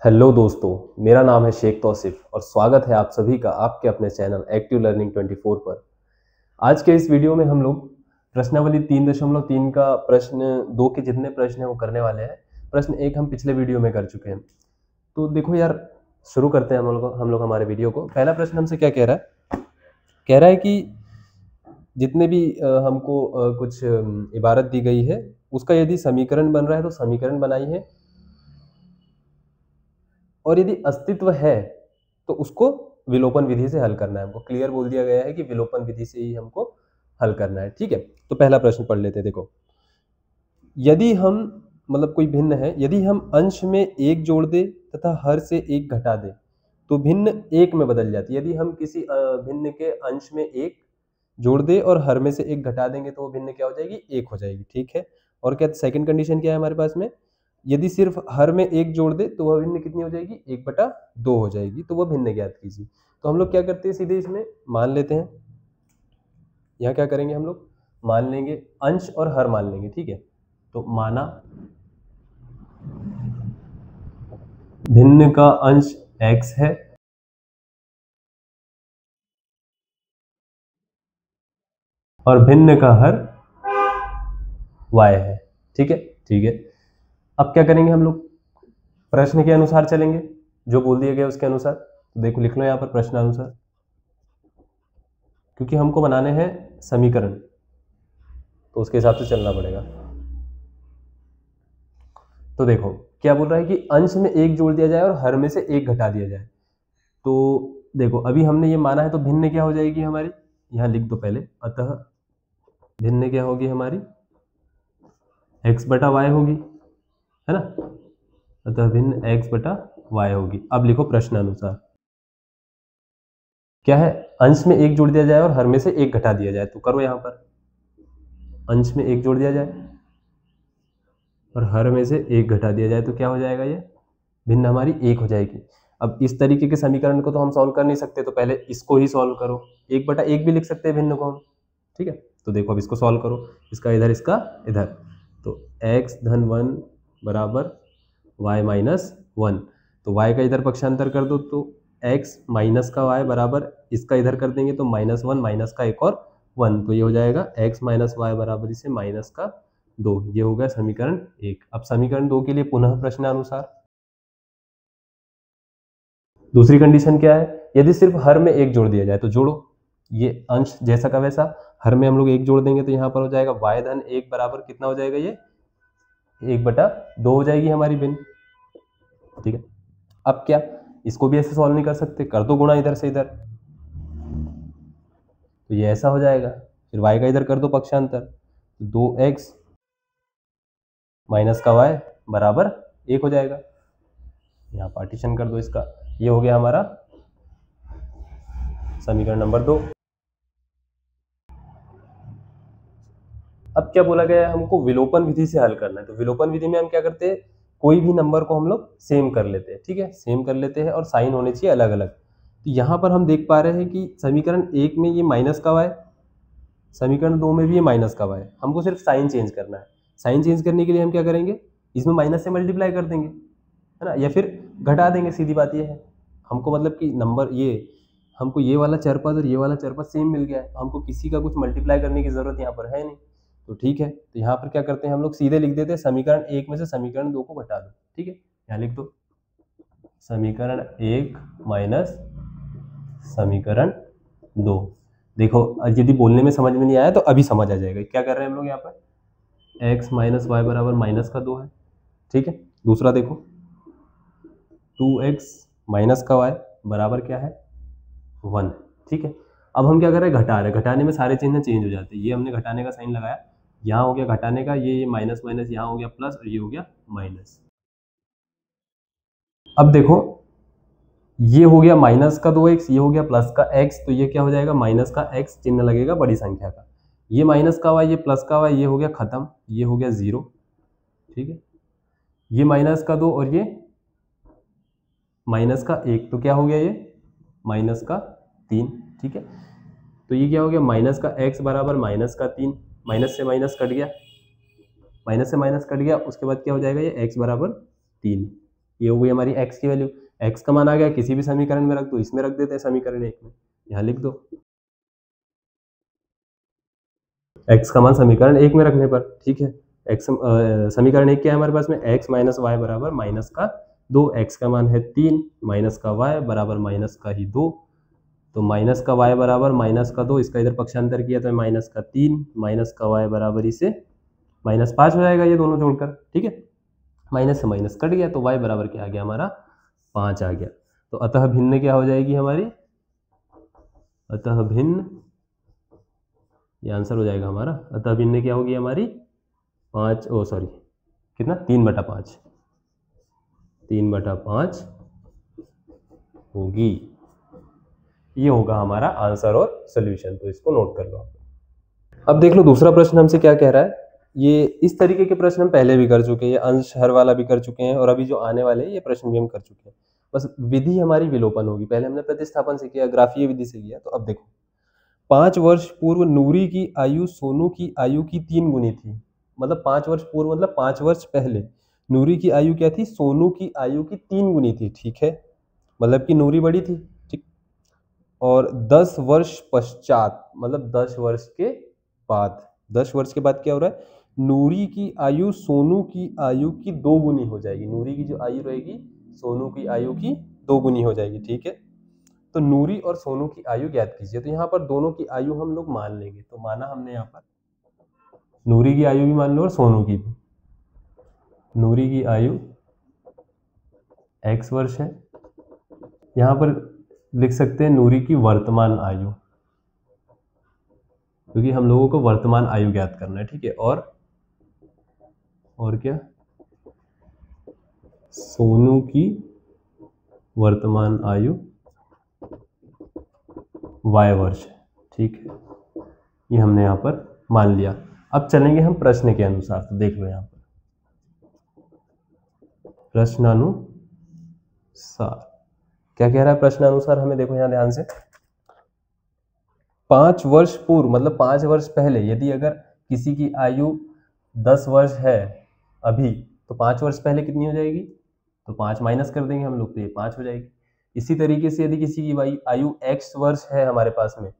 Hello दोस्तों, मेरा नाम है शेख तौसिफ और स्वागत है आप सभी का आपके अपने चैनल एक्टिव लर्निंग 24 पर। आज के इस वीडियो में हम लोग प्रश्नावली 3.3 का प्रश्न 2 के जितने प्रश्न हैं वो करने वाले हैं। प्रश्न 1 हम पिछले वीडियो में कर चुके हैं। तो देखो यार, शुरू करते हैं हम लोग हमारे वीडियो को। पहला प्रश्न हमसे क्या कह रहा है? कह रहा है कि जितने भी हमको कुछ इबारत दी गई है उसका यदि समीकरण बन रहा है तो समीकरण बनाई है, और यदि अस्तित्व है तो उसको विलोपन विधि से हल करना है। हमको क्लियर बोल दिया गया है कि विलोपन विधि से ही हमको हल करना है। ठीक है, तो पहला प्रश्न पढ़ लेते हैं। देखो, यदि हम मतलब कोई भिन्न है, यदि हम अंश में एक जोड़ दे तथा हर से एक घटा दे तो भिन्न एक में बदल जाती है। यदि हम किसी भिन्न के अंश में एक जोड़ दे और हर में से एक घटा देंगे तो वो भिन्न क्या हो जाएगी? एक हो जाएगी। ठीक है, और क्या सेकंड कंडीशन क्या है हमारे पास में? यदि सिर्फ हर में एक जोड़ दे तो वह भिन्न कितनी हो जाएगी? 1/2 हो जाएगी। तो वह भिन्न ज्ञात कीजिए। तो हम लोग क्या करते हैं, सीधे इसमें मान लेते हैं। यहाँ क्या करेंगे, हम लोग मान लेंगे अंश और हर मान लेंगे। ठीक है, तो माना भिन्न का अंश x है और भिन्न का हर y है। ठीक है, ठीक है। अब क्या करेंगे, हम लोग प्रश्न के अनुसार चलेंगे, जो बोल दिया गया उसके अनुसार। तो देखो, लिख लो यहाँ पर प्रश्नानुसार, क्योंकि हमको बनाने हैं समीकरण तो उसके हिसाब से चलना पड़ेगा। तो देखो क्या बोल रहा है कि अंश में एक जोड़ दिया जाए और हर में से एक घटा दिया जाए। तो देखो, अभी हमने ये माना है तो भिन्न क्या हो जाएगी हमारी? यहाँ लिख दो पहले। अतः भिन्न क्या होगी हमारी? x/y होगी, है ना? अतः भिन्न x/y होगी। अब लिखो प्रश्नानुसार क्या है? अंश में एक जोड़ दिया जाए और हर में से एक घटा दिया जाए। तो करो यहाँ पर, अंश में एक जोड़ दिया जाए और हर में से एक घटा दिया जाए तो क्या हो जाएगा? ये भिन्न हमारी एक हो जाएगी। अब इस तरीके के समीकरण को तो हम सॉल्व कर नहीं सकते, तो पहले इसको ही सॉल्व करो। 1/1 भी लिख सकते हैं भिन्न को हम। ठीक है, तो देखो अब इसको सॉल्व करो, इसका इधर इसका इधर। तो x-1 बराबर y-1। तो y का इधर पक्षांतर कर दो तो x माइनस का y बराबर इसका इधर कर देंगे तो -1 माइनस का एक और 1, तो ये हो जाएगा x माइनस वाई बराबर इसे -2। ये हो गया समीकरण 1। अब समीकरण 2 के लिए पुनः प्रश्नानुसार दूसरी कंडीशन क्या है? यदि सिर्फ हर में एक जोड़ दिया जाए तो जोड़ो, ये अंश जैसा का वैसा। हर में हम लोग एक जोड़ देंगे तो यहाँ पर हो जाएगा y-1 बराबर कितना हो जाएगा? ये 1/2 हो जाएगी हमारी भिन्न। ठीक है, अब क्या इसको भी ऐसे सॉल्व नहीं कर सकते? कर दो गुणा इधर से इधर, तो ये ऐसा हो जाएगा। फिर y का इधर कर दो पक्षांतर, 2x माइनस का y बराबर 1 हो जाएगा। यहाँ पार्टीशन कर दो इसका। ये हो गया हमारा समीकरण नंबर 2। अब क्या बोला गया है? हमको विलोपन विधि से हल करना है। तो विलोपन विधि में हम क्या करते हैं, कोई भी नंबर को हम लोग सेम कर लेते हैं। ठीक है, सेम कर लेते हैं और साइन होने चाहिए अलग अलग। तो यहाँ पर हम देख पा रहे हैं कि समीकरण 1 में ये माइनस का y, समीकरण 2 में भी ये माइनस का y। हमको सिर्फ साइन चेंज करना है। साइन चेंज करने के लिए हम क्या करेंगे, इसमें माइनस से मल्टीप्लाई कर देंगे, है ना, या फिर घटा देंगे। सीधी बात ये है, हमको मतलब कि नंबर ये हमको ये वाला चरपद और ये वाला चरपद सेम मिल गया है, हमको किसी का कुछ मल्टीप्लाई करने की जरूरत यहाँ पर है नहीं। तो ठीक है, तो यहाँ पर क्या करते हैं, हम लोग सीधे लिख देते हैं समीकरण 1 में से समीकरण 2 को घटा दो। ठीक है, यहाँ लिख दो समीकरण 1 माइनस समीकरण 2। देखो, यदि बोलने में समझ में नहीं आया तो अभी समझ आ जाएगा। क्या कर रहे हैं हम लोग यहाँ पर? x माइनस वाई बराबर -2 है। ठीक है, दूसरा देखो 2x माइनस का y बराबर क्या है? 1। ठीक है, अब हम क्या कर रहे हैं, घटा रहे हैं। घटाने में सारे चिन्ह चेंज हो जाते हैं। ये हमने घटाने का साइन लगाया, यहाँ हो गया घटाने का, ये माइनस माइनस यहाँ हो गया प्लस और ये हो गया माइनस। अब देखो, ये हो गया माइनस का 2x, ये हो गया प्लस का x, तो ये क्या हो जाएगा? माइनस का x चिन्ह लगेगा बड़ी संख्या का। ये माइनस का y, ये प्लस का y, ये हो गया खत्म, ये हो गया 0। ठीक है, ये माइनस का 2 और ये माइनस का 1, तो क्या हो गया? ये माइनस का 3। ठीक है, तो ये क्या हो गया? माइनस का x बराबर -3। माइनस से माइनस कट गया, माइनस से माइनस कट गया, उसके बाद क्या हो जाएगा? ये x बराबर 3। ये हो गई हमारी x की वैल्यू। x का मान आ गया, किसी भी समीकरण में रख दो, इसमें रख देते हैं समीकरण 1 में, यहाँ लिख दो x का मान समीकरण 1 में रखने पर, ठीक है। समीकरण 1 क्या है हमारे पास में, x माइनस वाई बराबर माइनस का 2, x का मान है 3 माइनस का y बराबर माइनस का ही 2, तो माइनस का y बराबर माइनस का 2, इसका इधर पक्षांतर किया तो माइनस का 3 माइनस का y बराबर इसे माइनस 5 हो जाएगा, ये दोनों जोड़कर, ठीक है। माइनस से माइनस कट गया तो y बराबर क्या आ गया हमारा 5 आ गया। तो अतः भिन्न क्या हो जाएगी हमारी, अतः भिन्न, ये आंसर हो जाएगा हमारा, अतः भिन्न क्या होगी हमारी 5, ओ सॉरी कितना 3/5, 3/5 होगी। ये होगा हमारा आंसर और सोल्यूशन, तो इसको नोट कर लो आप। अब देख लो दूसरा प्रश्न हमसे क्या कह रहा है। ये इस तरीके के प्रश्न हम पहले भी कर चुके हैं, ये अंश हर वाला भी कर चुके हैं, और अभी जो आने वाले हैं ये प्रश्न भी हम कर चुके हैं। बस विधि हमारी विलोपन होगी। पहले हमने प्रतिस्थापन से किया, ग्राफीय विधि से किया। तो अब देखो 5 वर्ष पूर्व नूरी की आयु सोनू की आयु की 3 गुनी थी। मतलब 5 वर्ष पूर्व मतलब 5 वर्ष पहले नूरी की आयु क्या थी, सोनू की आयु की 3 गुनी थी, ठीक है। मतलब कि नूरी बड़ी थी, ठीक। और 10 वर्ष पश्चात मतलब 10 वर्ष के बाद, 10 वर्ष के बाद क्या हो रहा है, नूरी की आयु सोनू की आयु की 2 गुनी हो जाएगी। नूरी की जो आयु रहेगी सोनू की आयु की 2 गुनी हो जाएगी, ठीक है। तो नूरी और सोनू की आयु ज्ञात कीजिए। तो यहाँ पर दोनों की आयु हम लोग मान लेंगे। तो माना हमने यहाँ पर नूरी की आयु भी मान लो और सोनू की भी। नूरी की आयु x वर्ष है, यहाँ पर लिख सकते हैं नूरी की वर्तमान आयु, क्योंकि हम लोगों को वर्तमान आयु ज्ञात करना है, ठीक है। और क्या, सोनू की वर्तमान आयु y वर्ष, ठीक है। ये हमने यहाँ पर मान लिया। अब चलेंगे हम प्रश्न के अनुसार। तो देख लो यहाँ पर प्रश्नानुसार क्या कह रहा है। प्रश्नानुसार हमें देखो यहाँ ध्यान से, 5 वर्ष पूर्व मतलब 5 वर्ष पहले, यदि अगर किसी की आयु 10 वर्ष है अभी, तो 5 वर्ष पहले कितनी हो जाएगी, तो 5 माइनस कर देंगे हम लोग, तो ये 5 हो जाएगी। इसी तरीके से यदि किसी की आयु x वर्ष है हमारे पास में,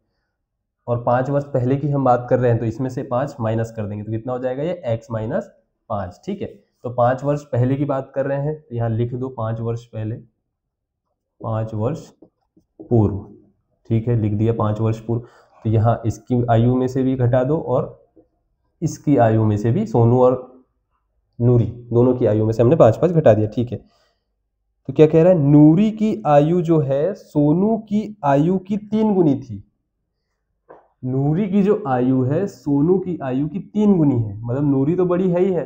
और 5 वर्ष पहले की हम बात कर रहे हैं, तो इसमें से 5 माइनस कर देंगे तो कितना हो जाएगा, ये x माइनस 5, ठीक है। तो 5 वर्ष पहले की बात कर रहे हैं, तो यहाँ लिख दो 5 वर्ष पहले, 5 वर्ष पूर्व, ठीक है, लिख दिया 5 वर्ष पूर्व। तो यहाँ इसकी आयु में से भी घटा दो और इसकी आयु में से भी, सोनू और नूरी दोनों की आयु में से हमने 5-5 घटा दिया, ठीक है। तो क्या कह रहा है, नूरी की आयु जो है सोनू की आयु की 3 गुनी थी। नूरी की जो आयु है सोनू की आयु की 3 गुनी है, मतलब नूरी तो बड़ी है ही है,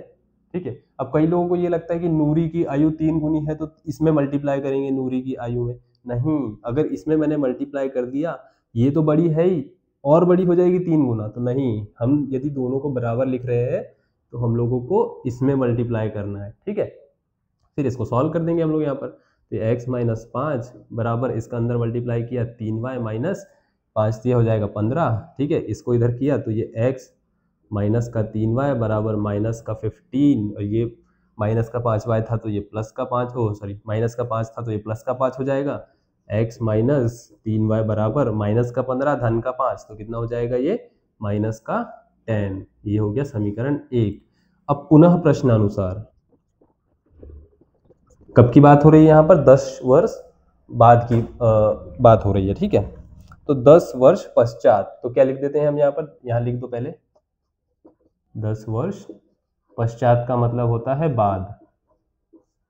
ठीक है। अब कई लोगों को ये लगता है कि नूरी की आयु 3 गुनी है तो इसमें मल्टीप्लाई करेंगे नूरी की आयु में। नहीं, अगर इसमें मैंने मल्टीप्लाई कर दिया, ये तो बड़ी है ही, और बड़ी हो जाएगी 3 गुना, तो नहीं, हम यदि दोनों को बराबर लिख रहे हैं तो हम लोगों को इसमें मल्टीप्लाई करना है, ठीक है। फिर इसको सॉल्व कर देंगे हम लोग यहाँ पर। तो x माइनस 5 बराबर, इसका अंदर मल्टीप्लाई किया 3y माइनस 5 दिया हो जाएगा 15, ठीक है। इसको इधर किया तो ये x माइनस का 3y बराबर माइनस का 15, और ये माइनस का 5y था तो ये प्लस का 5, ओ सॉरी माइनस का 5 था तो ये प्लस का 5 हो जाएगा। x माइनस 3y बराबर माइनस का 15 धन का 5, तो कितना हो जाएगा, ये माइनस का 10। ये हो गया समीकरण 1। अब पुनः प्रश्नानुसार, कब की बात हो रही है यहाँ पर, 10 वर्ष बाद की बात हो रही है, ठीक है। तो 10 वर्ष पश्चात, तो क्या लिख देते हैं हम यहाँ पर, यहाँ लिख दो पहले 10 वर्ष पश्चात का मतलब होता है बाद,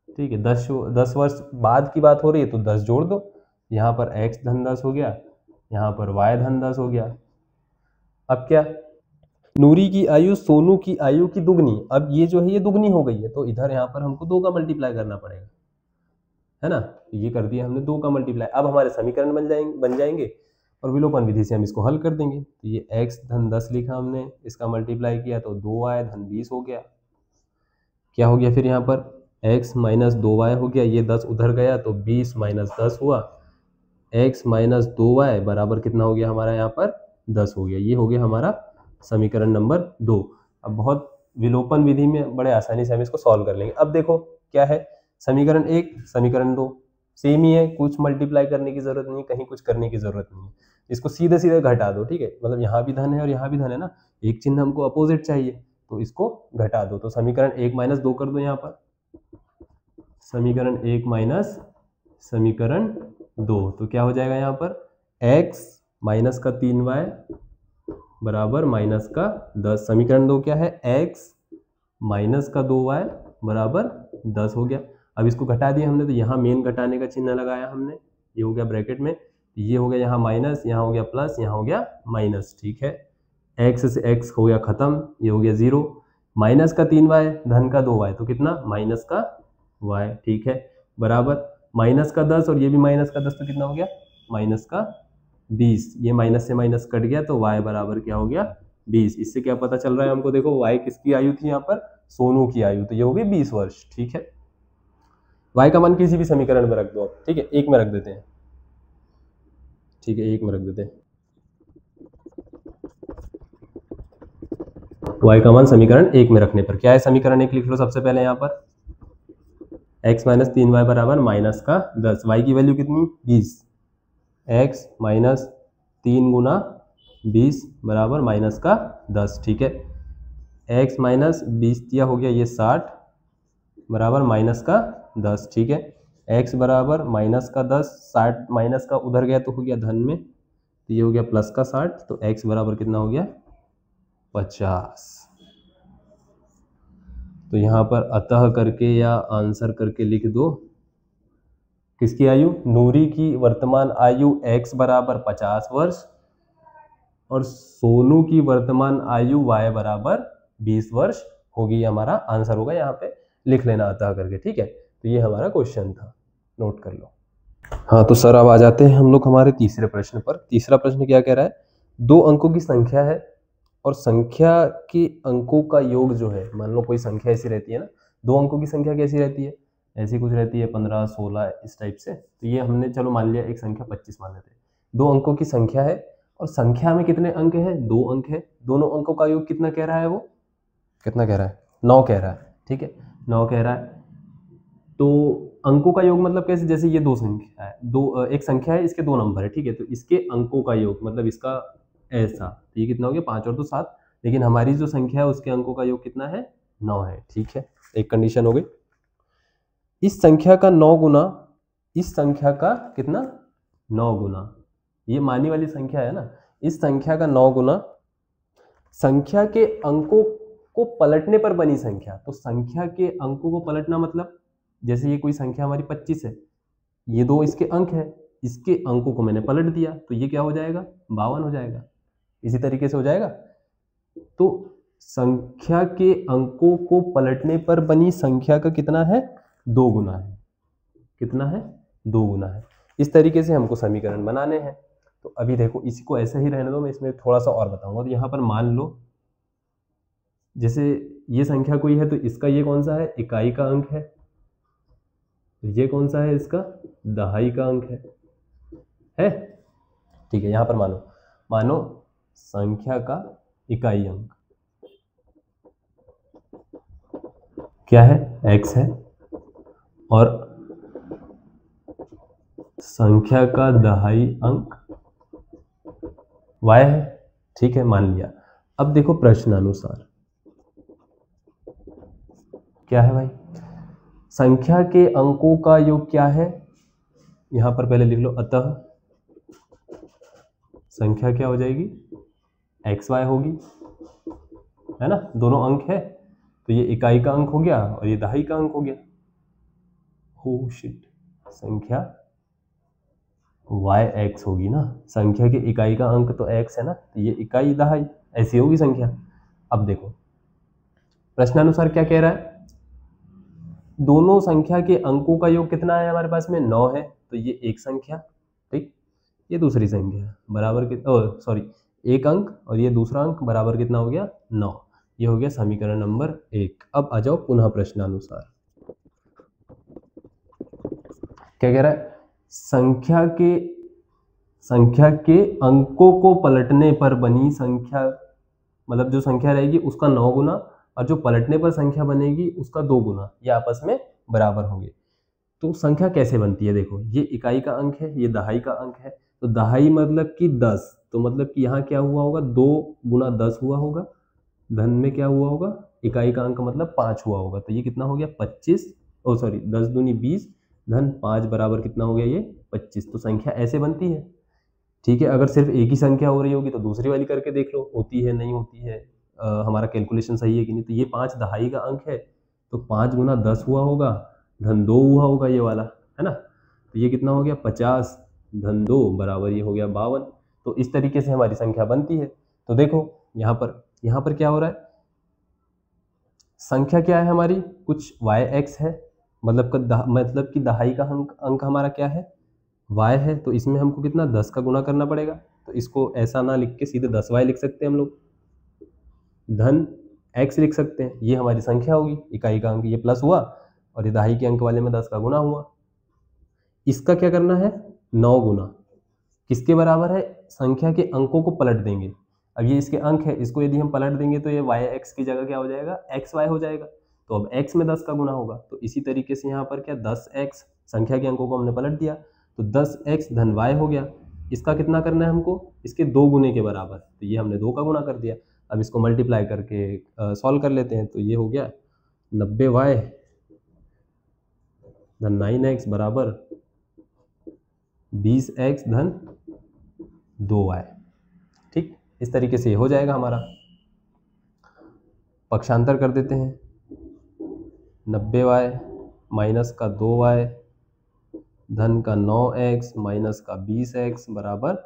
ठीक है। 10 वर्ष बाद की बात हो रही है तो 10 जोड़ दो, यहाँ पर x धन 10 हो गया, यहाँ पर y धन 10 हो गया। अब क्या, नूरी की आयु सोनू की आयु की दुगनी, अब ये जो है ये दुगनी हो गई है, तो इधर यहाँ पर हमको 2 का मल्टीप्लाई करना पड़ेगा, है ना। तो ये कर दिया हमने 2 का मल्टीप्लाई। अब हमारे समीकरण बन जाएंगे और विलोपन विधि से हम इसको हल कर देंगे। तो ये x धन 10 लिखा हमने, इसका मल्टीप्लाई किया तो 2y धन 20 हो गया। क्या हो गया फिर यहाँ पर, x माइनस 2y हो गया, ये 10 उधर गया तो 20 माइनस 10 हुआ, x माइनस 2y बराबर कितना हो गया हमारा यहाँ पर 10 हो गया। ये हो गया हमारा समीकरण नंबर 2। अब बहुत विलोपन विधि में बड़े आसानी से हम इसको सॉल्व कर लेंगे। अब देखो क्या है, समीकरण 1 समीकरण 2 सेम ही है, कुछ मल्टीप्लाई करने की जरूरत नहीं, कहीं कुछ करने की जरूरत नहीं है। इसको सीधे सीधे घटा दो, ठीक है, मतलब यहाँ भी धन है और यहाँ भी धन है ना, एक चिन्ह हमको अपोजिट चाहिए तो इसको घटा दो। तो समीकरण 1 माइनस 2 कर दो यहाँ पर, समीकरण 1 माइनस समीकरण 2, तो क्या हो जाएगा यहाँ पर x माइनस का 3y बराबर माइनस का 10। समीकरण 2 क्या है, x माइनस का 2y बराबर 10 हो गया। अब इसको घटा दिया हमने, तो यहाँ मेन घटाने का चिन्ह लगाया हमने, ये हो गया ब्रैकेट में, ये हो गया यहाँ माइनस, यहाँ हो गया प्लस, यहाँ हो गया माइनस, ठीक है। x से x हो गया खत्म, ये हो गया 0, माइनस का 3y धन का 2y तो कितना माइनस का y, ठीक है, बराबर माइनस का 10 और ये भी माइनस का 10 तो कितना हो गया माइनस का 20, ये माइनस से माइनस कट गया तो y बराबर क्या हो गया 20। इससे क्या पता चल रहा है हमको, देखो y किसकी आयु थी यहाँ पर, सोनू की आयु, तो ये हो गई 20 वर्ष, ठीक है। y का मान किसी भी समीकरण में रख दो आप, ठीक है, एक में रख देते हैं, ठीक है, एक में रख देते हैं। y का मान समीकरण 1 में रखने पर क्या है, समीकरण 1 लिख लो सबसे पहले यहाँ पर, x माइनस 3y बराबर माइनस का 10, y की वैल्यू कितनी 20, x माइनस 3 गुना 20 बराबर माइनस का 10, ठीक है। x माइनस 20 दिया हो गया ये 60 बराबर माइनस का 10, ठीक है। x बराबर माइनस का 10, 60 माइनस का उधर गया तो हो गया धन में, तो ये हो गया प्लस का 60, तो x बराबर कितना हो गया 50। तो यहाँ पर अतः करके या आंसर करके लिख दो, किसकी आयु, नूरी की वर्तमान आयु x बराबर 50 वर्ष और सोनू की वर्तमान आयु y बराबर 20 वर्ष होगी, हमारा आंसर होगा, यहाँ पे लिख लेना अतः करके, ठीक है। तो ये हमारा क्वेश्चन था, नोट कर लो। हाँ तो सर अब आ जाते हैं हम लोग हमारे तीसरे प्रश्न पर। तीसरा प्रश्न क्या कह रहा है, 2 अंकों की संख्या है और संख्या के अंकों का योग जो है, मान लो कोई संख्या ऐसी रहती है ना, 2 अंकों की संख्या कैसी रहती है, ऐसी कुछ रहती है 15 16 इस टाइप से, तो ये हमने चलो मान लिया एक संख्या 25 मान लेते हैं। 2 अंकों की संख्या है और संख्या में कितने अंक है, 2 अंक है, दोनों अंकों का योग कितना कह रहा है, वो कितना कह रहा है 9 कह रहा है, ठीक है, 9 कह रहा है। तो अंकों का योग मतलब कैसे, जैसे ये 2 संख्या है, एक संख्या है, इसके 2 नंबर है, ठीक है, तो इसके अंकों का योग मतलब इसका ऐसा, तो ये कितना हो गया 5 और 2 7, लेकिन हमारी जो संख्या है उसके अंकों का योग कितना है 9 है, ठीक है, एक कंडीशन हो गई। इस संख्या का 9 गुना, इस संख्या का कितना 9 गुना, ये मानी वाली संख्या है ना, इस संख्या का 9 गुना संख्या के अंकों को पलटने पर बनी संख्या। तो संख्या के अंकों को पलटना मतलब जैसे ये कोई संख्या हमारी 25 है, ये 2 इसके अंक है, इसके अंकों को मैंने पलट दिया तो ये क्या हो जाएगा 52 हो जाएगा, इसी तरीके से हो जाएगा। तो संख्या के अंकों को पलटने पर बनी संख्या का कितना है 2 गुना है, कितना है 2 गुना है। इस तरीके से हमको समीकरण बनाने हैं। तो अभी देखो इसी को ऐसे ही रहने दो, मैं इसमें थोड़ा सा और बताऊंगा। तो यहाँ पर मान लो जैसे ये संख्या कोई है, तो इसका ये कौन सा है, इकाई का अंक है, ये कौन सा है, इसका दहाई का अंक है, ठीक है। यहाँ पर मानो संख्या का इकाई अंक क्या है, x है, और संख्या का दहाई अंक y है, ठीक है, मान लिया। अब देखो प्रश्नानुसार क्या है भाई, संख्या के अंकों का योग क्या है, यहां पर पहले लिख लो, अतः संख्या क्या हो जाएगी xy होगी, है ना, दोनों अंक है, तो ये इकाई का अंक हो गया और ये दहाई का अंक हो गया। हो शिट, संख्या yx होगी ना, संख्या की इकाई का अंक तो x है ना, तो ये इकाई दहाई ऐसी होगी संख्या। अब देखो प्रश्नानुसार क्या कह रहा है, दोनों संख्या के अंकों का योग कितना है हमारे पास में 9 है, तो ये एक संख्या, ठीक, ये दूसरी संख्या बराबर सॉरी एक अंक और ये दूसरा अंक बराबर कितना हो गया 9, ये हो गया समीकरण नंबर 1। अब आ जाओ पुनः प्रश्नानुसार, क्या कह रहा है, संख्या के अंकों को पलटने पर बनी संख्या, मतलब जो संख्या रहेगी उसका 9 गुना और जो पलटने पर संख्या बनेगी उसका 2 गुना, ये आपस में बराबर होंगे। तो संख्या कैसे बनती है, देखो ये इकाई का अंक है, ये दहाई का अंक है, तो दहाई मतलब कि 10, तो मतलब कि यहाँ क्या हुआ होगा, 2 गुना 10 हुआ होगा, धन में क्या हुआ होगा, इकाई का अंक मतलब 5 हुआ होगा, तो ये कितना हो गया 25, ओ सॉरी 10 दूनी 20, धन 5 बराबर कितना हो गया ये 25। तो संख्या ऐसे बनती है। ठीक है, अगर सिर्फ एक ही संख्या हो रही होगी तो दूसरी वाली करके देख लो, होती है नहीं होती है, हमारा कैलकुलेशन सही है कि नहीं। तो ये 5 दहाई का अंक है, तो 5 गुना 10 हुआ होगा, धन 2 हुआ होगा ये वाला, है ना। तो ये कितना हो गया 50, धन 2 बराबर ये हो गया 52। तो इस तरीके से हमारी संख्या बनती है। तो देखो यहाँ पर क्या हो रहा है, संख्या क्या है हमारी, कुछ yx है, मतलब कि दहाई का अंक हमारा क्या है, y है, तो इसमें हमको कितना 10 का गुना करना पड़ेगा। तो इसको ऐसा ना लिख के सीधे 10y लिख सकते हैं हम लोग, धन x लिख सकते हैं, ये हमारी संख्या होगी, इकाई का अंक ये प्लस हुआ और ये दहाई के अंक वाले में 10 का गुना हुआ। इसका क्या करना है, 9 गुना, किसके बराबर है, संख्या के अंकों को पलट देंगे। अब ये इसके अंक है, इसको यदि हम पलट देंगे तो ये yx की जगह क्या हो जाएगा, xy हो जाएगा। तो अब x में 10 का गुना होगा, तो इसी तरीके से यहाँ पर क्या 10x, संख्या के अंकों को हमने पलट दिया, तो 10x धन y हो गया। इसका कितना करना है हमको, इसके 2 गुने के बराबर, तो ये हमने 2 का गुना कर दिया। अब इसको मल्टीप्लाई करके सॉल्व कर लेते हैं, तो ये हो गया 90y धन 9x बराबर 20x धन 2y। ठीक, इस तरीके से ये हो जाएगा हमारा। पक्षांतर कर देते हैं, 90y माइनस का 2y धन का 9x माइनस का 20x बराबर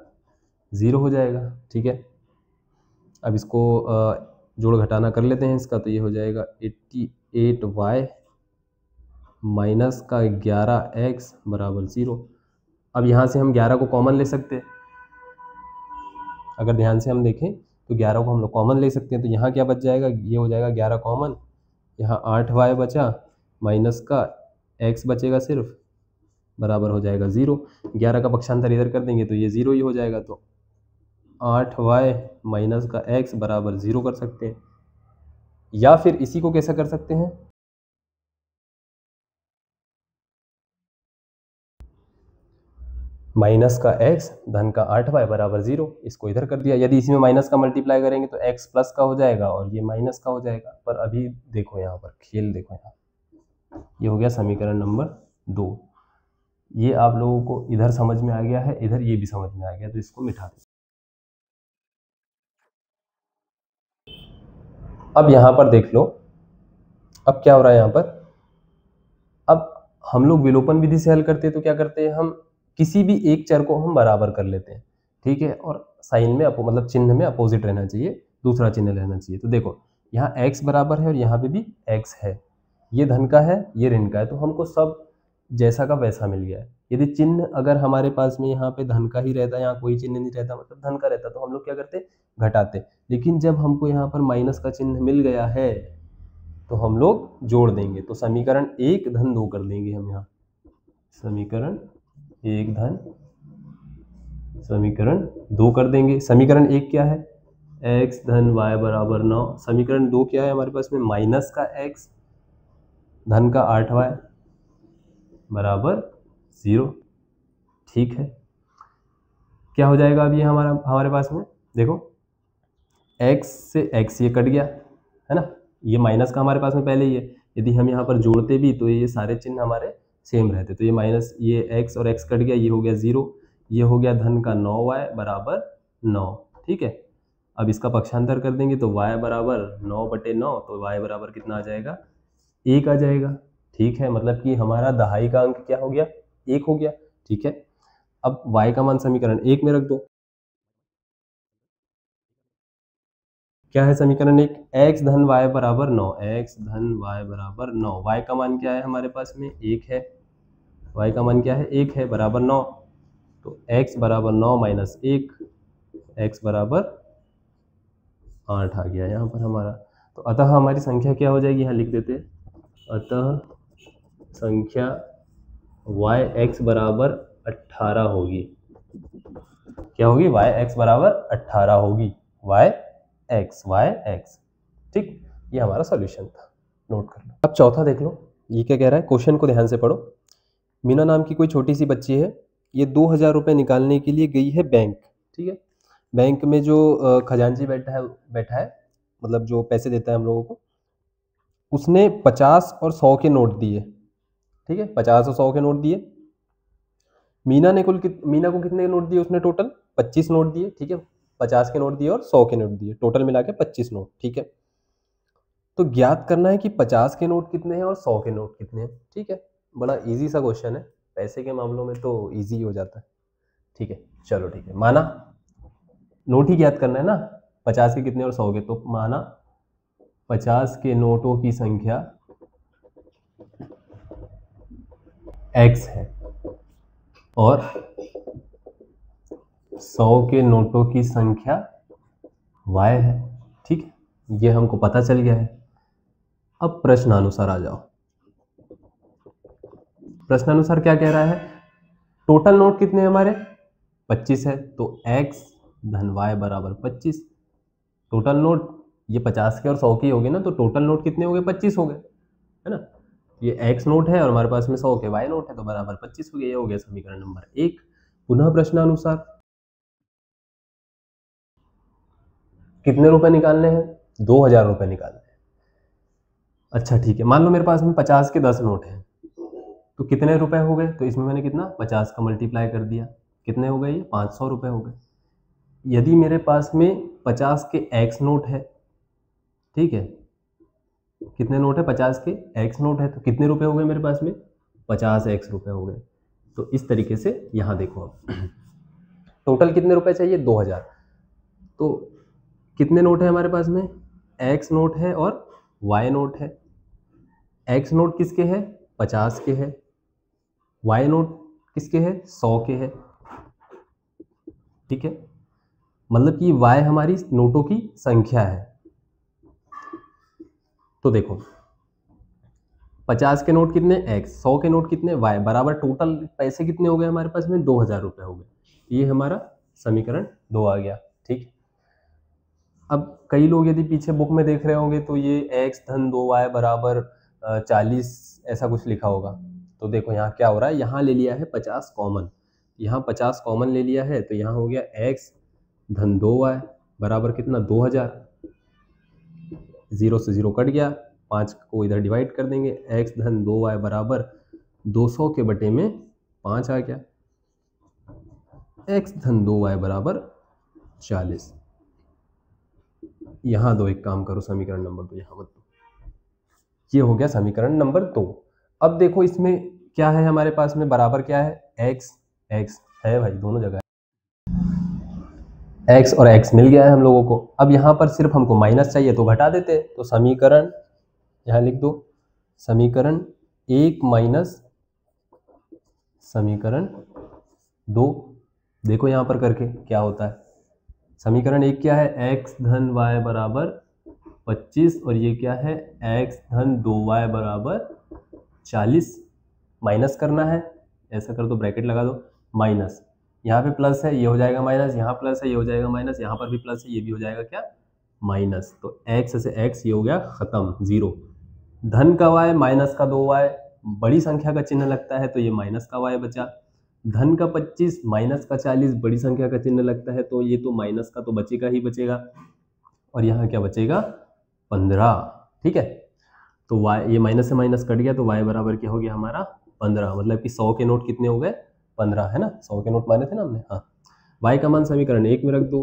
0 हो जाएगा। ठीक है, अब इसको जोड़ घटाना कर लेते हैं इसका, तो ये हो जाएगा 88y माइनस का 11x बराबर 0। अब यहाँ से हम 11 को कॉमन ले सकते हैं, अगर ध्यान से हम देखें तो 11 को हम लोग कॉमन ले सकते हैं। तो यहाँ क्या बच जाएगा, ये हो जाएगा 11 कॉमन, यहाँ 8y बचा माइनस का x बचेगा सिर्फ, बराबर हो जाएगा 0। 11 का पक्षांतर इधर कर देंगे तो ये 0 ही हो जाएगा। तो 8y माइनस का x बराबर 0 कर सकते हैं, या फिर इसी को कैसा कर सकते हैं, माइनस का x धन का 8y बराबर 0, इसको इधर कर दिया। यदि इसी में माइनस का मल्टीप्लाई करेंगे तो x प्लस का हो जाएगा और ये माइनस का हो जाएगा। पर अभी देखो यहाँ पर खेल देखो, यहाँ ये हो गया समीकरण नंबर 2। ये आप लोगों को इधर समझ में आ गया है, इधर ये भी समझ में आ गया, तो इसको मिटा दें। अब यहाँ पर देख लो, अब क्या हो रहा है यहाँ पर, अब हम लोग विलोपन विधि से हल करते हैं तो क्या करते हैं, हम किसी भी एक चर को हम बराबर कर लेते हैं। ठीक है, और साइन में मतलब चिन्ह में अपोजिट रहना चाहिए, दूसरा चिन्ह रहना चाहिए। तो देखो यहाँ x बराबर है और यहाँ पे भी x है, ये धन का है ये ऋण का है, तो हमको सब जैसा का वैसा मिल गया है। यदि चिन्ह अगर हमारे पास में यहाँ पे धन का ही रहता, यहाँ कोई चिन्ह नहीं रहता, मतलब धन का रहता, तो हम लोग क्या करते घटाते। लेकिन जब हमको यहाँ पर माइनस का चिन्ह मिल गया है तो हम लोग जोड़ देंगे। तो समीकरण 1 धन 2 कर देंगे हम यहाँ, समीकरण 1 धन समीकरण 2 कर देंगे। समीकरण 1 क्या है, x धन y बराबर 9। समीकरण 2 क्या है हमारे पास में, माइनस का x धन का 8y बराबर 0। ठीक है, क्या हो जाएगा अब ये हमारे पास में, देखो x से x ये कट गया है ना, ये माइनस का हमारे पास में पहले ही है। यदि हम यहाँ पर जोड़ते भी तो ये सारे चिन्ह हमारे सेम रहते, तो ये माइनस, ये x और x कट गया, ये हो गया 0, ये हो गया धन का 9y बराबर 9। ठीक है, अब इसका पक्षांतर कर देंगे तो y बराबर 9/9, तो y बराबर कितना आ जाएगा, 1 आ जाएगा। ठीक है, मतलब कि हमारा दहाई का अंक क्या हो गया, 1 हो गया। ठीक है, अब y का मान समीकरण 1 में रख दो। क्या है समीकरण 1, x धन y बराबर 9, x धन y बराबर 9, y का मान क्या है हमारे पास में 1 है, y का मान क्या है 1 है, बराबर 9। तो x बराबर 9 माइनस 1, x बराबर 8 आ गया यहाँ पर हमारा। तो अतः हमारी संख्या क्या हो जाएगी, यहाँ लिख देते हैं, अतः संख्या yx बराबर 18 होगी। क्या होगी, yx बराबर 18 होगी, yx। ठीक, ये हमारा सॉल्यूशन था, नोट कर लो। अब चौथा देख लो, ये क्या कह रहा है, क्वेश्चन को ध्यान से पढ़ो। मीना नाम की कोई छोटी सी बच्ची है, ये 2,000 रुपये निकालने के लिए गई है बैंक। ठीक है, बैंक में जो खजांची बैठा है, मतलब जो पैसे देता है हम लोगों को, उसने 50 और 100 के नोट दिए। ठीक है, 50 और 100 के नोट दिए। मीना को कितने नोट दिए उसने? टोटल 25 नोट दिए। ठीक है, 50 के नोट दिए और 100 के नोट दिए, टोटल मिला के 25 नोट। ठीक है, तो ज्ञात करना है कि 50 के नोट कितने हैं और 100 के नोट कितने हैं। ठीक है, बड़ा इजी सा क्वेश्चन है, पैसे के मामलों में तो इजी हो जाता है। ठीक है, चलो ठीक है, माना नोट ही ज्ञात करना है ना, 50 के कितने और 100 के, तो माना 50 के नोटों की संख्या x है और 100 के नोटों की संख्या y है। ठीक है, ये हमको पता चल गया है। अब प्रश्नानुसार आ जाओ। प्रश्नानुसार क्या कह रहा है? टोटल नोट कितने हैं हमारे? 25 है, तो x धन y बराबर 25। टोटल नोट ये 50 के और 100 के हो गए ना, तो टोटल नोट कितने हो गए? 25 हो गए, है ना। ये x नोट है और हमारे पास में 100 के y नोट है, तो बराबर 25 हो गया। ये हो गया समीकरण नंबर 1। पुनः प्रश्नानुसार कितने रुपए निकालने हैं? 2,000 रुपए निकालने हैं। अच्छा ठीक है, मान लो मेरे पास में 50 के 10 नोट हैं, तो कितने रुपए हो गए? तो इसमें मैंने कितना 50 का मल्टीप्लाई कर दिया, कितने हो गए? ये 500 रुपए हो गए। यदि मेरे पास में 50 के x नोट है, ठीक है, कितने नोट है? 50 के x नोट है, तो कितने रुपए हो गए मेरे पास में? 50x रुपए हो गए। तो इस तरीके से यहाँ देखो, अब टोटल कितने रुपए चाहिए? 2,000। तो कितने नोट है हमारे पास में? x नोट है और y नोट है। x नोट किसके है? 50 के है। y नोट किसके है? 100 के है। ठीक है, मतलब कि y हमारी नोटों की संख्या है। तो देखो 50 के नोट कितने? x, 100 के नोट कितने? y, बराबर टोटल पैसे कितने हो गए हमारे पास में? 2,000 रुपए हो गए। ये हमारा समीकरण 2 आ गया। ठीक, अब कई लोग यदि पीछे बुक में देख रहे होंगे तो ये x धन 2y बराबर 40 ऐसा कुछ लिखा होगा। तो देखो यहाँ क्या हो रहा है, यहाँ ले लिया है 50 कॉमन, यहाँ 50 कॉमन ले लिया है, तो यहाँ हो गया x धन 2y बराबर कितना? 2,000। 0 से 0 कट गया, 5 को इधर डिवाइड कर देंगे, x धन 2y बराबर 200 के बटे में 5 आ गया, x धन 2y बराबर 40। यहाँ दो, एक काम करो, समीकरण नंबर 2 यहाँ मत दो। ये हो गया समीकरण नंबर 2। अब देखो इसमें क्या है हमारे पास में? बराबर क्या है? x है भाई, दोनों जगह x और x मिल गया है हम लोगों को। अब यहाँ पर सिर्फ हमको माइनस चाहिए, तो घटा देते। तो समीकरण यहाँ लिख दो, समीकरण 1 माइनस समीकरण 2। देखो यहाँ पर करके क्या होता है। समीकरण 1 क्या है? x धन y बराबर 25 और ये क्या है? x धन 2y बराबर 40। माइनस करना है, ऐसा कर दो, ब्रैकेट लगा दो, माइनस, यहाँ पे प्लस है, ये हो जाएगा माइनस, यहाँ प्लस है, ये हो जाएगा माइनस, यहाँ पर भी प्लस है, ये भी हो जाएगा क्या? माइनस। तो x से x ये हो गया खत्म, 0। धन का y माइनस का 2y, बड़ी संख्या का चिन्ह लगता है तो ये माइनस का y बचा। धन का 25 माइनस का 40, बड़ी संख्या का चिन्ह लगता है तो ये तो माइनस का तो बचेगा ही बचेगा, और यहाँ क्या बचेगा? 15। ठीक है, तो y, ये माइनस से माइनस कट गया, तो y बराबर क्या हो गया हमारा? 15। मतलब कि 100 के नोट कितने हो गए? 15, है ना। 100 के नोट माने थे ना हमने, हाँ। y का मान समीकरण 1 में रख दो,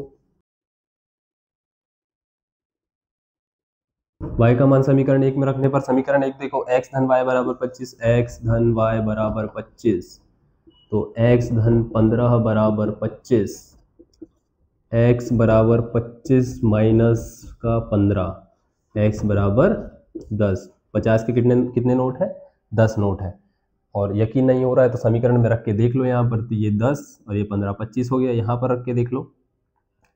y का मान समीकरण 1 में रखने पर समीकरण 1 देखो, x धन y बराबर 25, x धन y बराबर 25, तो x धन 15 बराबर 25, x बराबर 25 माइनस का 15, x बराबर 10। 50 के कितने कितने नोट है? 10 नोट है, और यकीन नहीं हो रहा है तो समीकरण में रख के देख लो। यहाँ पर तो ये 10 और ये 15, 25 हो गया। यहाँ पर रख के देख लो,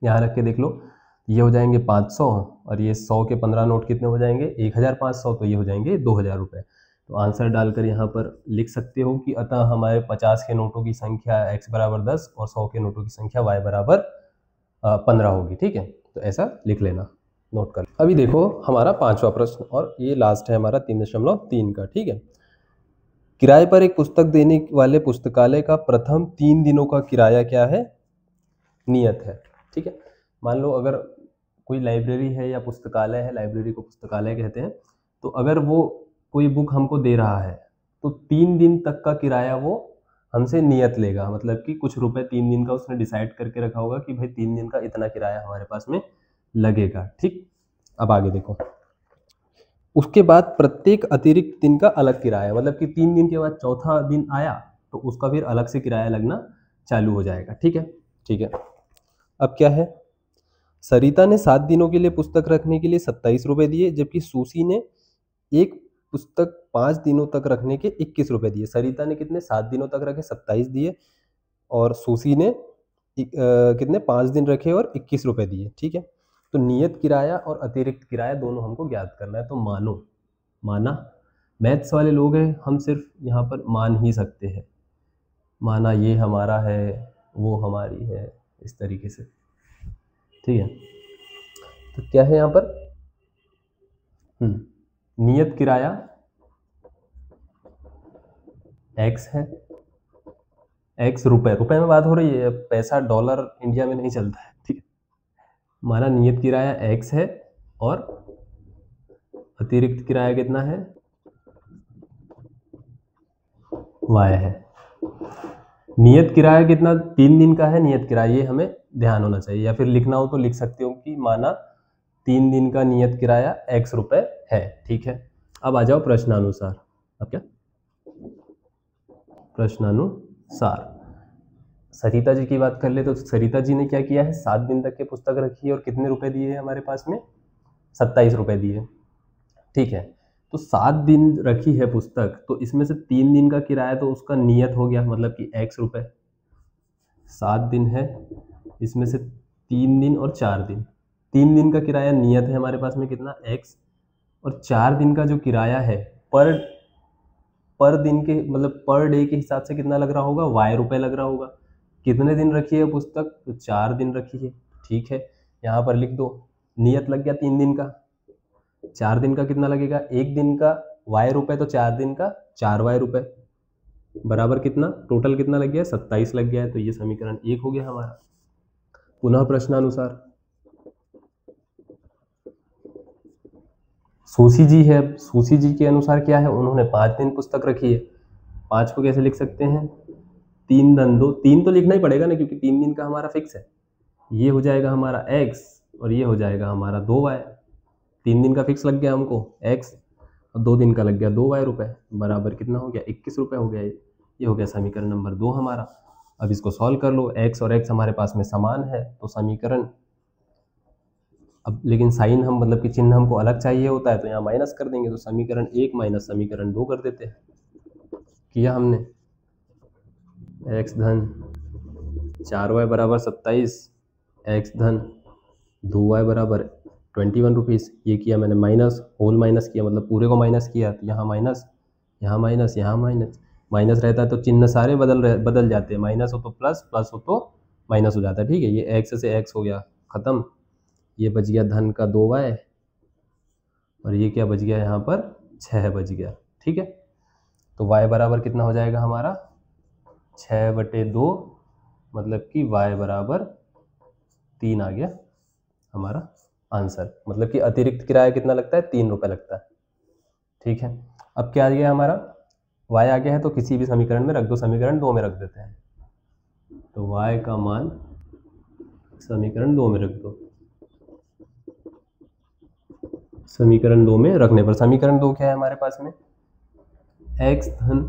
यहाँ रख के देख लो, ये हो जाएंगे 500, और ये 100 के 15 नोट कितने हो जाएंगे? 1,500, तो ये हो जाएंगे 2,000 रुपये। तो आंसर डालकर यहाँ पर लिख सकते हो कि अतः हमारे 50 के नोटों की संख्या x बराबर 10 और 100 के नोटों की संख्या y बराबर 15 होगी। ठीक है, तो ऐसा लिख लेना, नोट कर। अभी देखो हमारा 5वां प्रश्न, और ये लास्ट है हमारा 3.3 का। ठीक है, किराए पर एक पुस्तक देने वाले पुस्तकालय का प्रथम 3 दिनों का किराया क्या है? नियत है। ठीक है, मान लो अगर कोई लाइब्रेरी है या पुस्तकालय है, लाइब्रेरी को पुस्तकालय कहते हैं, तो अगर वो कोई बुक हमको दे रहा है तो 3 दिन तक का किराया वो हमसे नियत लेगा, मतलब कि कुछ रुपए 3 दिन का उसने डिसाइड करके रखा होगा कि भाई 3 दिन का इतना किराया हमारे पास में लगेगा। ठीक, अब आगे देखो, उसके बाद प्रत्येक अतिरिक्त दिन का अलग किराया, मतलब कि 3 दिन के बाद चौथा दिन आया तो उसका फिर अलग से किराया लगना चालू हो जाएगा। ठीक है, ठीक है। अब क्या है, सरिता ने 7 दिनों के लिए पुस्तक रखने के लिए 27 रुपये दिए, जबकि सुशी ने एक पुस्तक 5 दिनों तक रखने के 21 रुपये दिए। सरिता ने कितने 7 दिनों तक रखे 27 दिए, और सुशी ने कितने 5 दिन रखे और 21 रुपये दिए। ठीक है, तो नियत किराया और अतिरिक्त किराया दोनों हमको ज्ञात करना है। तो मानो, माना, मैथ्स वाले लोग हैं, हम सिर्फ यहाँ पर मान ही सकते हैं, माना ये हमारा है, वो हमारी है, इस तरीके से। ठीक है, तो क्या है यहाँ पर, नियत किराया x है, x रुपए, रुपए में बात हो रही है, पैसा डॉलर इंडिया में नहीं चलता है। ठीक है, हमारा नियत किराया x है और अतिरिक्त किराया कितना है, y है। नियत किराया कितना, 3 दिन का है नियत किराया, ये हमें ध्यान होना चाहिए, या फिर लिखना हो तो लिख सकते हो कि माना 3 दिन का नियत किराया x रुपए है। ठीक है, अब आ जाओ प्रश्नानुसार। अब क्या, प्रश्नानुसार सरिता जी की बात कर ले तो सरिता जी ने क्या किया है, 7 दिन तक की पुस्तक रखी है और कितने रुपए दिए हैं हमारे पास में, 27 रुपए दिए। ठीक है, तो 7 दिन रखी है पुस्तक, तो इसमें से 3 दिन का किराया तो उसका नियत हो गया, मतलब कि x रुपए। 7 दिन है, इसमें से 3 दिन और 4 दिन, 3 दिन का किराया नियत है हमारे पास में कितना, x, और 4 दिन का जो किराया है पर दिन के, मतलब पर डे के हिसाब से कितना लग रहा होगा, y रुपए लग रहा होगा। कितने दिन रखी है पुस्तक, तो 4 दिन रखी है। ठीक है, यहाँ पर लिख दो, नियत लग गया 3 दिन का, 4 दिन का कितना लगेगा, 1 दिन का y रुपए, तो 4 दिन का 4y रुपए, बराबर कितना, टोटल कितना लग गया, 27 लग गया है। तो ये समीकरण 1 हो गया हमारा। पुनः प्रश्नानुसार सुशी जी है, सुशी जी के अनुसार क्या है, उन्होंने 5 दिन पुस्तक रखी है। 5 को कैसे लिख सकते हैं, 3 धन 2, 3 तो लिखना ही पड़ेगा ना, क्योंकि 3 दिन का हमारा फिक्स है। ये हो जाएगा हमारा x और ये हो जाएगा हमारा 2y। 3 दिन का फिक्स लग गया हमको x, और 2 दिन का लग गया 2y रुपए, बराबर कितना हो गया, 21 रुपए हो गया। ये हो गया समीकरण नंबर 2 हमारा। अब इसको सॉल्व कर लो, x और x हमारे पास में समान है, तो समीकरण, अब लेकिन साइन हम, मतलब कि चिन्ह हमको अलग चाहिए होता है, तो यहाँ माइनस कर देंगे, तो समीकरण 1 माइनस समीकरण 2 कर देते हैं। किया हमने, x धन 4y बराबर 27, x धन 2y बराबर 21 रुपीज़। ये किया मैंने माइनस, होल माइनस किया, मतलब पूरे को माइनस किया, तो यहाँ माइनस, यहाँ माइनस, यहाँ माइनस, माइनस रहता है तो चिन्ह सारे बदल जाते हैं, माइनस हो तो प्लस, प्लस हो तो माइनस हो जाता है। ठीक है, ये x से x हो गया ख़त्म, ये बच गया धन का 2y, और ये क्या बच गया यहाँ पर 6 बच गया। ठीक है, तो y बराबर कितना हो जाएगा हमारा 6/2, मतलब कि y बराबर 3 आ गया हमारा आंसर, मतलब कि अतिरिक्त किराया कितना लगता है, 3 रुपये लगता है। ठीक है, अब क्या आ गया हमारा, y आ गया है तो किसी भी समीकरण में रख दो, समीकरण 2 में रख देते हैं, तो y का मान समीकरण 2 में रख दो। समीकरण 2 में रखने पर समीकरण 2 क्या है हमारे पास में, x धन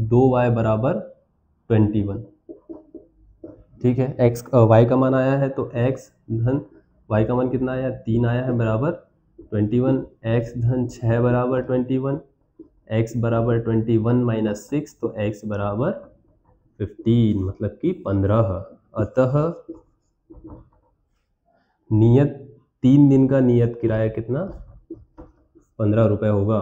2y बराबर 21। ठीक है, y का मान आया है तो x धन y का मान कितना आया, 3 आया है, बराबर 21, x धन 6 बराबर 21, x बराबर 21 माइनस 6, तो x बराबर 15, मतलब कि 15। अतः नियत 3 दिन का नियत किराया कितना, 15 रुपये होगा,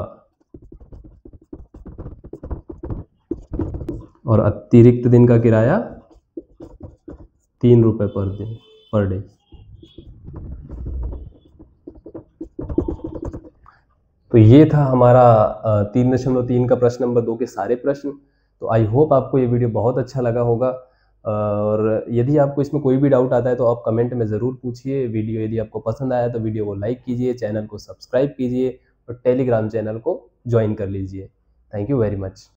और अतिरिक्त दिन का किराया 3 रुपये पर दिन, पर डे। तो ये था हमारा 3.3 का प्रश्न नंबर 2 के सारे प्रश्न। तो आई होप आपको ये वीडियो बहुत अच्छा लगा होगा, और यदि आपको इसमें कोई भी डाउट आता है तो आप कमेंट में ज़रूर पूछिए। वीडियो यदि आपको पसंद आया तो वीडियो को लाइक कीजिए, चैनल को सब्सक्राइब कीजिए और टेलीग्राम चैनल को ज्वाइन कर लीजिए। Thank you very much.